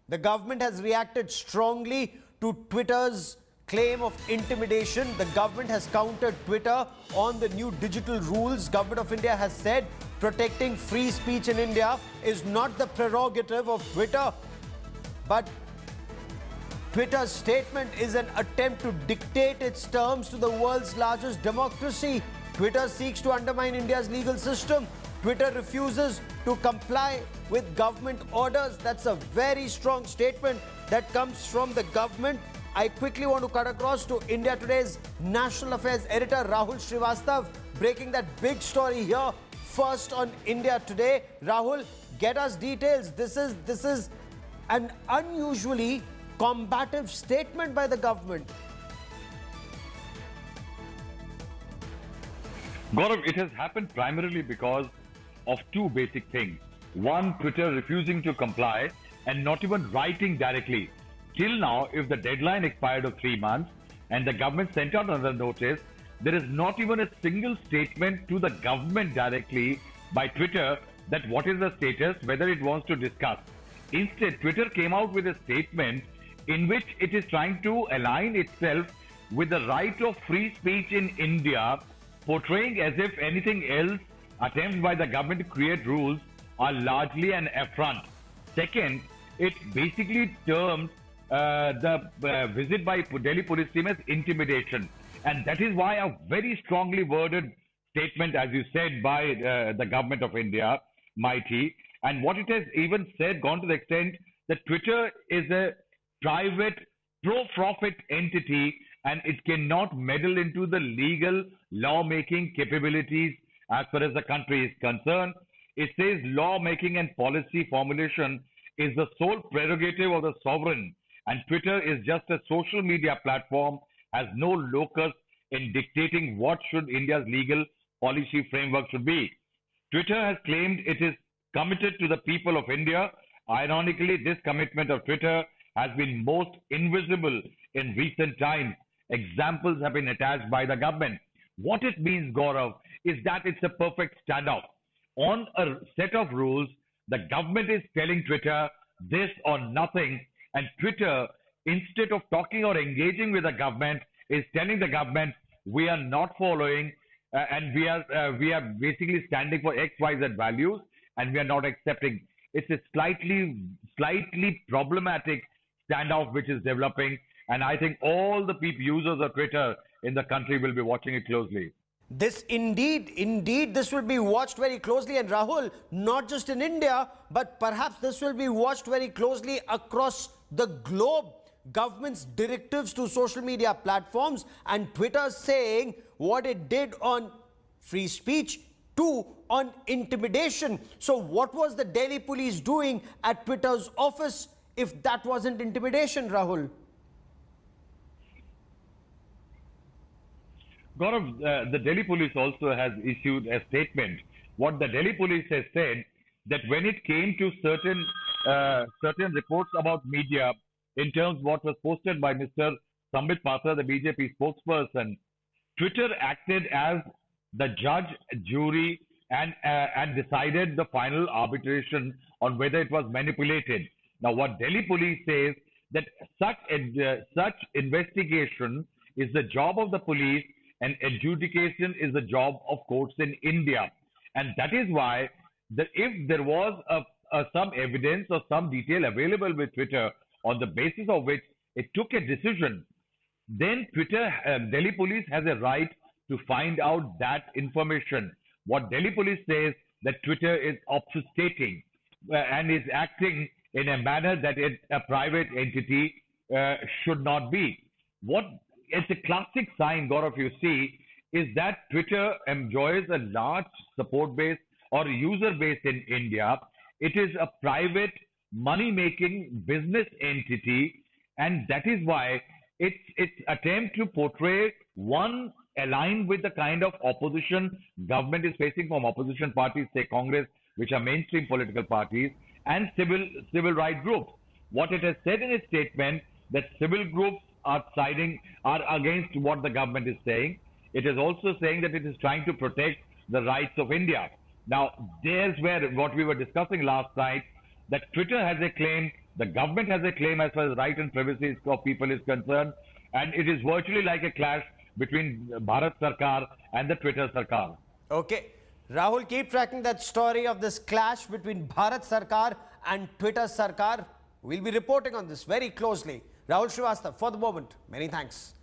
The government has reacted strongly to Twitter's claim of intimidation. The government has countered Twitter on the new digital rules. Government of India has said protecting free speech in India is not the prerogative of Twitter, but Twitter's statement is an attempt to dictate its terms to the world's largest democracy. Twitter seeks to undermine India's legal system. Twitter refuses to comply with government orders. That's a very strong statement that comes from the government. I quickly want to cut across to India Today's National Affairs editor Rahul Srivastav, breaking that big story here first on India Today. Rahul, get us details. This is an unusually combative statement by the government. Gaurav, it has happened primarily because of two basic things. One, Twitter refusing to comply and not even writing directly. Till now, if the deadline expired of 3 months and the government sent out another notice, there is not even a single statement to the government directly by Twitter that what is the status, whether it wants to discuss. Instead, Twitter came out with a statement in which it is trying to align itself with the right of free speech in India, portraying as if anything else attempts by the government to create rules are largely an affront. Second, it basically termed the visit by Delhi police team as intimidation. And that is why a very strongly worded statement, as you said, by the government of India, Mighty. And what it has even said, gone to the extent that Twitter is a private, pro-profit entity and it cannot meddle into the legal lawmaking capabilities as far as the country is concerned. It says lawmaking and policy formulation is the sole prerogative of the sovereign, and Twitter is just a social media platform, has no locus in dictating what should India's legal policy framework should be. Twitter has claimed it is committed to the people of India. Ironically, this commitment of Twitter has been most invisible in recent times. Examples have been attached by the government. What it means, Gaurav, is that it's a perfect standoff. On a set of rules, the government is telling Twitter this or nothing, and Twitter, instead of talking or engaging with the government, is telling the government we are not following and we are basically standing for X, Y, Z values, and we are not accepting. It's a slightly problematic standoff which is developing, and I think all the users of Twitter in the country will be watching it closely. This indeed, this will be watched very closely. And Rahul, not just in India, but perhaps this will be watched very closely across the globe. Government's directives to social media platforms and Twitter saying what it did on free speech, too, on intimidation. So what was the Delhi police doing at Twitter's office if that wasn't intimidation, Rahul? Gaurav, the Delhi police also has issued a statement. What the Delhi police has said, that when it came to certain reports about media, in terms of what was posted by Mr. Sambit Patra, the BJP spokesperson, Twitter acted as the judge, jury, and decided the final arbitration on whether it was manipulated. Now, what Delhi police says that such investigation is the job of the police, and adjudication is the job of courts in India. And that is why if there was some evidence or some detail available with Twitter on the basis of which it took a decision, then Delhi police has a right to find out that information. What Delhi police says that Twitter is obfuscating and is acting in a manner that a private entity should not be. It's a classic sign, Gaurav, you see, is that Twitter enjoys a large support base or user base in India. It is a private money-making business entity, and that is why its attempt to portray one aligned with the kind of opposition government is facing from opposition parties, say Congress, which are mainstream political parties, and civil rights groups. What it has said in its statement that civil groups are against what the government is saying. It is also saying that it is trying to protect the rights of India. Now, there's where what we were discussing last night, that Twitter has a claim The government has a claim as far as right and privacy of people is concerned, and it is virtually like a clash between Bharat Sarkar and the Twitter Sarkar. Okay. Rahul, keep tracking that story of this clash between Bharat Sarkar and Twitter Sarkar. We'll be reporting on this very closely. Rahul Srivastava, for the moment, many thanks.